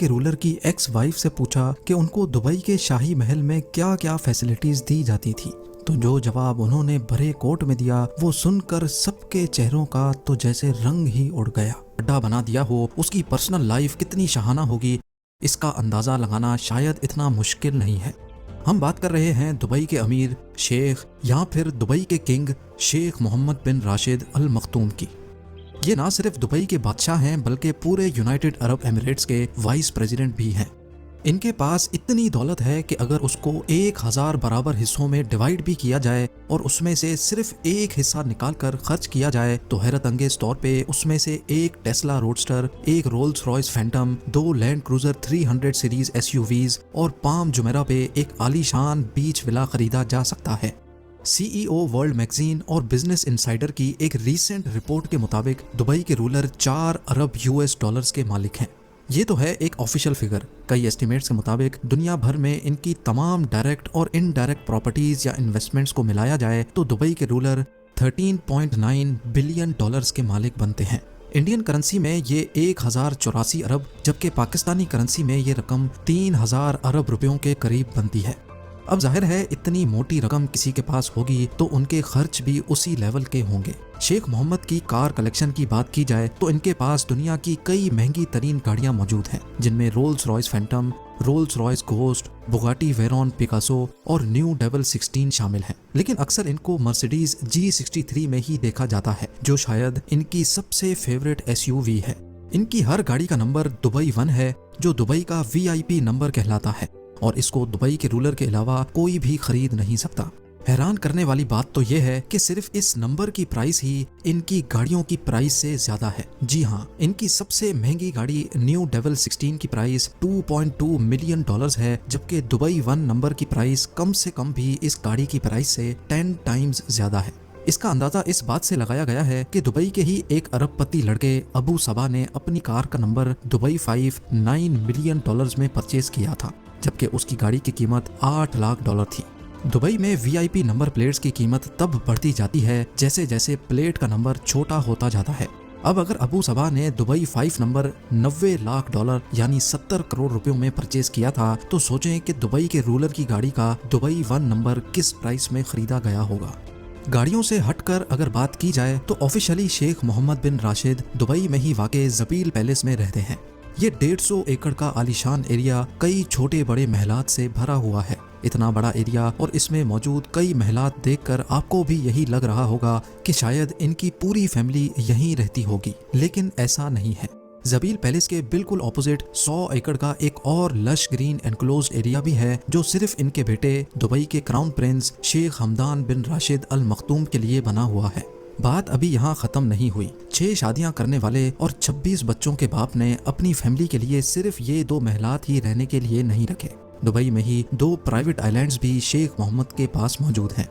के रूलर की ex wife से पूछा कि उनको दुबई के शाही महल में क्या क्या फैसिलिटीज दी जाती थी, तो जो जवाब उन्होंने भरे कोट में दिया वो सुनकर सबके चेहरों का तो जैसे रंग ही उड़ गया। अड्डा बना दिया हो, उसकी पर्सनल लाइफ कितनी शाहाना होगी इसका अंदाजा लगाना शायद इतना मुश्किल नहीं है। हम बात कर रहे हैं दुबई के अमीर, शेख या फिर दुबई के किंग शेख मोहम्मद बिन राशिद अल मखतूम की। ये ना सिर्फ दुबई के बादशाह हैं बल्कि पूरे यूनाइटेड अरब एमिरेट्स के वाइस प्रेसिडेंट भी हैं। इनके पास इतनी दौलत है कि अगर उसको 1000 बराबर हिस्सों में डिवाइड भी किया जाए और उसमें से सिर्फ एक हिस्सा निकाल कर खर्च किया जाए तो हैरत अंगेज तौर पे उसमें से एक टेस्ला रोडस्टर, एक Rolls Royce Phantom, 2 land cruiser 300 series SUVs और पाम जुमेरा पे एक आलीशान बीच विला खरीदा जा सकता है। CEO वर्ल्ड मैगजीन और बिजनेस इनसाइडर की एक रीसेंट रिपोर्ट के मुताबिक दुबई के रूलर 4 अरब US के मालिक हैं। ये तो है एक ऑफिशियल फिगर। कई एस्टिमेट्स के मुताबिक दुनिया भर में इनकी तमाम डायरेक्ट और इनडायरेक्ट प्रॉपर्टीज या इन्वेस्टमेंट्स को मिलाया जाए तो दुबई के रूलर 13.9 बिलियन डॉलर्स के मालिक बनते हैं। इंडियन करेंसी में ये 1084 अरब जबकि पाकिस्तानी करेंसी में ये रकम 3000 अरब रुपयों के करीब बनती है। अब जाहिर है इतनी मोटी रकम किसी के पास होगी तो उनके खर्च भी उसी लेवल के होंगे। शेख मोहम्मद की कार कलेक्शन की बात की जाए तो इनके पास दुनिया की कई महंगी तरीन गाड़ियां मौजूद हैं, जिनमें Rolls Royce Phantom, Rolls Royce ghost, Bugatti Veyron Picasso और न्यू डेवल 16 शामिल हैं। लेकिन अक्सर इनको मर्सिडीज G63 में ही देखा जाता है, जो शायद इनकी सबसे फेवरेट SUV है। इनकी हर गाड़ी का नंबर दुबई 1 है, जो दुबई का VIP नंबर कहलाता है और इसको दुबई के रूलर के अलावा कोई भी खरीद नहीं सकता। हैरान करने वाली बात तो यह है कि सिर्फ इस नंबर की प्राइस ही इनकी गाड़ियों की प्राइस से ज्यादा है। जी हाँ, इनकी सबसे महंगी गाड़ी न्यू डेवल 16 की प्राइस $2.2 मिलियन है, जबकि दुबई 1 नंबर की प्राइस कम से कम भी इस गाड़ी की प्राइस से 10 टाइम्स ज्यादा है। इसका अंदाजा इस बात से लगाया गया है कि दुबई के ही एक अरबपति लड़के अबू सबा ने अपनी कार का नंबर दुबई 5 $9 मिलियन में परचेज किया था, जबकि उसकी गाड़ी की कीमत $8 लाख थी। दुबई में VIP नंबर प्लेट्स की कीमत तब बढ़ती जाती है जैसे जैसे प्लेट का नंबर छोटा होता जाता है। अब अगर अबू सबा ने दुबई 5 नंबर $90 लाख यानी 70 करोड़ रुपयों में परचेज किया था, तो सोचें कि दुबई के रूलर की गाड़ी का दुबई 1 नंबर किस प्राइस में खरीदा गया होगा। गाड़ियों से हटकर अगर बात की जाए तो ऑफिशियली शेख मोहम्मद बिन राशिद दुबई में ही वाक़े ज़बील पैलेस में रहते हैं। ये 150 एकड़ का आलीशान एरिया कई छोटे बड़े महलात से भरा हुआ है। इतना बड़ा एरिया और इसमें मौजूद कई महलात देखकर आपको भी यही लग रहा होगा कि शायद इनकी पूरी फैमिली यहीं रहती होगी, लेकिन ऐसा नहीं है। ज़बील पैलेस के बिल्कुल ऑपोजिट 100 एकड़ का एक और लश ग्रीन एनक्लोज्ड एरिया भी है, जो सिर्फ इनके बेटे दुबई के क्राउन प्रिंस शेख हमदान बिन राशिद अल मखतूम के लिए बना हुआ है। बात अभी यहाँ खत्म नहीं हुई। 6 शादियां करने वाले और 26 बच्चों के बाप ने अपनी फैमिली के लिए सिर्फ ये 2 महलात ही रहने के लिए नहीं रखे। दुबई में ही 2 प्राइवेट आइलैंड्स भी शेख मोहम्मद के पास मौजूद हैं।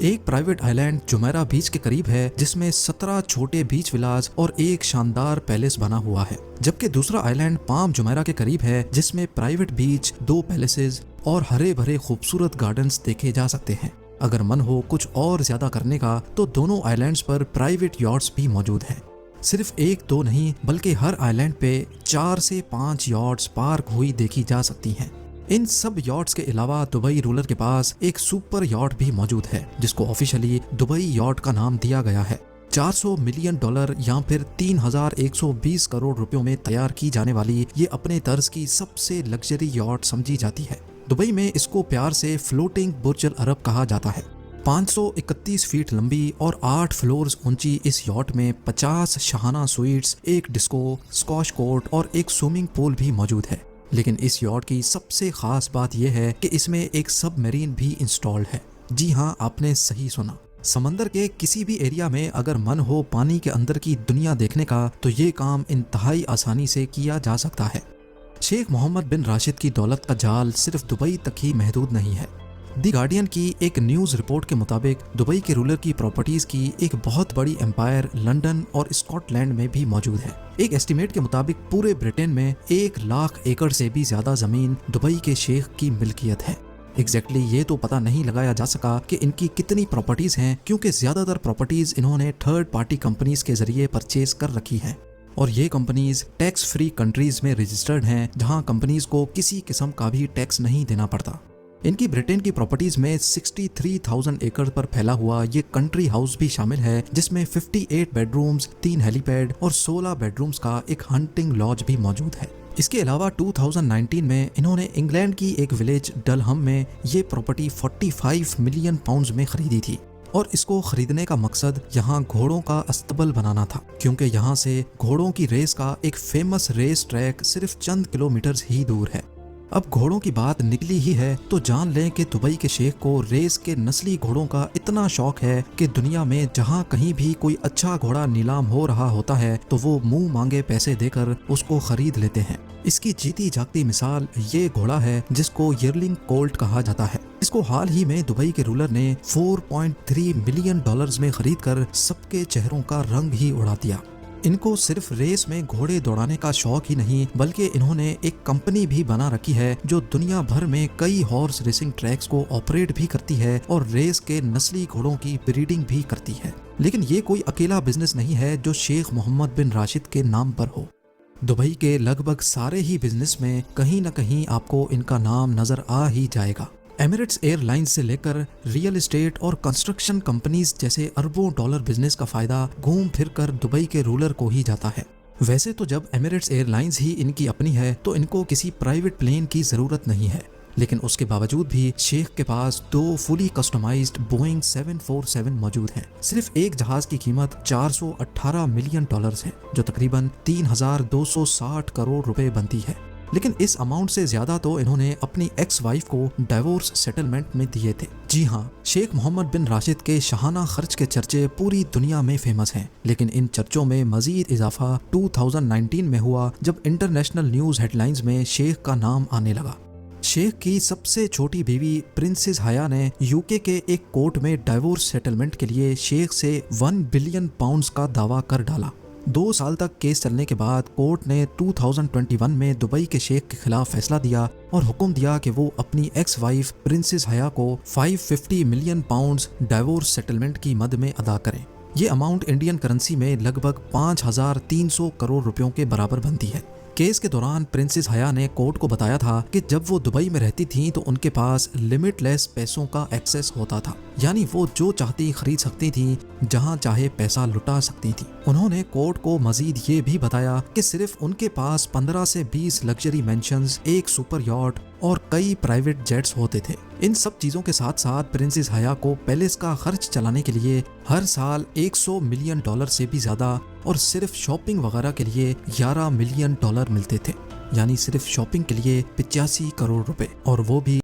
एक प्राइवेट आइलैंड जुमेरा बीच के करीब है, जिसमें 17 छोटे बीच विलास और एक शानदार पैलेस बना हुआ है, जबकि दूसरा आइलैंड पाम जुमेरा के करीब है, जिसमें प्राइवेट बीच, 2 पैलेसेस और हरे भरे खूबसूरत गार्डन्स देखे जा सकते हैं। अगर मन हो कुछ और ज्यादा करने का तो दोनों आइलैंड्स पर प्राइवेट यॉट्स भी मौजूद हैं। सिर्फ 1-2 नहीं बल्कि हर आइलैंड पे 4 से 5 यॉट्स पार्क हुई देखी जा सकती हैं। इन सब यॉट्स के अलावा दुबई रूलर के पास एक सुपर यॉट भी मौजूद है, जिसको ऑफिशियली दुबई यॉट का नाम दिया गया है। $400 मिलियन या फिर 3120 करोड़ रुपयों में तैयार की जाने वाली ये अपने तर्ज की सबसे लग्जरी यॉट समझी जाती है। दुबई में इसको प्यार से फ्लोटिंग बुर्ज अल अरब कहा जाता है। 531 फीट लंबी और 8 फ्लोर्स ऊंची इस यॉट में 50 शाहाना स्वीट्स, एक डिस्को, स्क्वॉश कोर्ट और एक स्विमिंग पूल भी मौजूद है। लेकिन इस यॉट की सबसे खास बात यह है कि इसमें एक सबमरीन भी इंस्टॉल्ड है। जी हाँ, आपने सही सुना। समंदर के किसी भी एरिया में अगर मन हो पानी के अंदर की दुनिया देखने का तो ये काम इंतहाई आसानी से किया जा सकता है। शेख मोहम्मद बिन राशिद की दौलत का जाल सिर्फ दुबई तक ही महदूद नहीं है। द गार्डियन की एक न्यूज़ रिपोर्ट के मुताबिक दुबई के रूलर की प्रॉपर्टीज की एक बहुत बड़ी एम्पायर लंदन और स्कॉटलैंड में भी मौजूद है। एक एस्टीमेट के मुताबिक पूरे ब्रिटेन में 1 लाख एकड़ से भी ज्यादा जमीन दुबई के शेख की मिल्कियत है। एग्जैक्टली ये तो पता नहीं लगाया जा सका कि इनकी कितनी प्रॉपर्टीज हैं, क्योंकि ज्यादातर प्रॉपर्टीज इन्होंने थर्ड पार्टी कंपनीज के जरिए परचेज कर रखी हैं। और ये कंपनीज टैक्स फ्री कंट्रीज में रजिस्टर्ड हैं, जहां कंपनीज को किसी किस्म का भी टैक्स नहीं देना पड़ता। इनकी ब्रिटेन की प्रॉपर्टीज में 63,000 एकड़ पर फैला हुआ ये कंट्री हाउस भी शामिल है, जिसमें 58 बेडरूम्स, 3 हेलीपैड और 16 बेडरूम्स का एक हंटिंग लॉज भी मौजूद है। इसके अलावा 2019 में इन्होंने इंग्लैंड की एक विलेज डलहम में ये प्रॉपर्टी 45 मिलियन पाउंड्स में खरीदी थी और इसको खरीदने का मकसद यहाँ घोड़ों का अस्तबल बनाना था, क्योंकि यहाँ से घोड़ों की रेस का एक फेमस रेस ट्रैक सिर्फ चंद किलोमीटर ही दूर है। अब घोड़ों की बात निकली ही है तो जान लें कि दुबई के शेख को रेस के नस्ली घोड़ों का इतना शौक है कि दुनिया में जहाँ कहीं भी कोई अच्छा घोड़ा नीलाम हो रहा होता है तो वो मुंह मांगे पैसे देकर उसको खरीद लेते हैं। इसकी जीती जागती मिसाल ये घोड़ा है जिसको यर्लिंग कोल्ट कहा जाता है। इसको हाल ही में दुबई के रूलर ने 4.3 मिलियन डॉलर्स में खरीद कर सबके चेहरों का रंग ही उड़ा दिया। इनको सिर्फ रेस में घोड़े दौड़ाने का शौक ही नहीं, बल्कि इन्होंने एक कंपनी भी बना रखी है जो दुनिया भर में कई हॉर्स रेसिंग ट्रैक्स को ऑपरेट भी करती है और रेस के नस्ली घोड़ों की ब्रीडिंग भी करती है। लेकिन ये कोई अकेला बिजनेस नहीं है जो शेख मोहम्मद बिन राशिद के नाम पर हो। दुबई के लगभग सारे ही बिजनेस में कहीं न कहीं आपको इनका नाम नजर आ ही जाएगा। एमिरेट्स एयरलाइंस से लेकर रियल एस्टेट और कंस्ट्रक्शन कंपनीज जैसे अरबों डॉलर बिजनेस का फायदा घूम फिर कर दुबई के रूलर को ही जाता है। वैसे तो जब एमिरेट्स एयरलाइंस ही इनकी अपनी है तो इनको किसी प्राइवेट प्लेन की जरूरत नहीं है, लेकिन उसके बावजूद भी शेख के पास 2 फुली कस्टमाइज्ड बोइंग 747 मौजूद हैं। सिर्फ एक जहाज की कीमत 418 मिलियन डॉलर्स है, जो तकरीबन 3,260 करोड़ रुपए बनती है। लेकिन इस अमाउंट से ज्यादा तो इन्होंने अपनी एक्स वाइफ को डिवोर्स सेटलमेंट में दिए थे। जी हाँ, शेख मोहम्मद बिन राशिद के शाहाना खर्च के चर्चे पूरी दुनिया में फेमस हैं, लेकिन इन चर्चों में मजीद इजाफा 2019 में हुआ जब इंटरनेशनल न्यूज हेडलाइंस में शेख का नाम आने लगा। शेख की सबसे छोटी बीवी प्रिंसेस हया ने यूके के एक कोर्ट में डिवोर्स सेटलमेंट के लिए शेख से 1 बिलियन पाउंड्स का दावा कर डाला। 2 साल तक केस चलने के बाद कोर्ट ने 2021 में दुबई के शेख के खिलाफ फैसला दिया और हुक्म दिया कि वो अपनी एक्स वाइफ प्रिंसेस हया को 550 मिलियन पाउंड्स डिवोर्स सेटलमेंट की मद में अदा करें। ये अमाउंट इंडियन करेंसी में लगभग 5,300 करोड़ रुपयों के बराबर बनती है। केस के दौरान प्रिंसेस हया ने कोर्ट को बताया था कि जब वो दुबई में रहती थी तो उनके पास लिमिटलेस पैसों का एक्सेस होता था, यानी वो जो चाहती खरीद सकती थी, जहां चाहे पैसा लुटा सकती थी। उन्होंने कोर्ट को मजीद ये भी बताया कि सिर्फ उनके पास 15 से 20 लग्जरी मेंशंस, एक सुपर यॉट और कई प्राइवेट जेट्स होते थे। इन सब चीजों के साथ साथ प्रिंसेस हया को पैलेस का खर्च चलाने के लिए हर साल 100 मिलियन डॉलर से भी ज्यादा और सिर्फ शॉपिंग वगैरह के लिए 11 मिलियन डॉलर मिलते थे, यानी सिर्फ शॉपिंग के लिए 85 करोड़ रुपए, और वो भी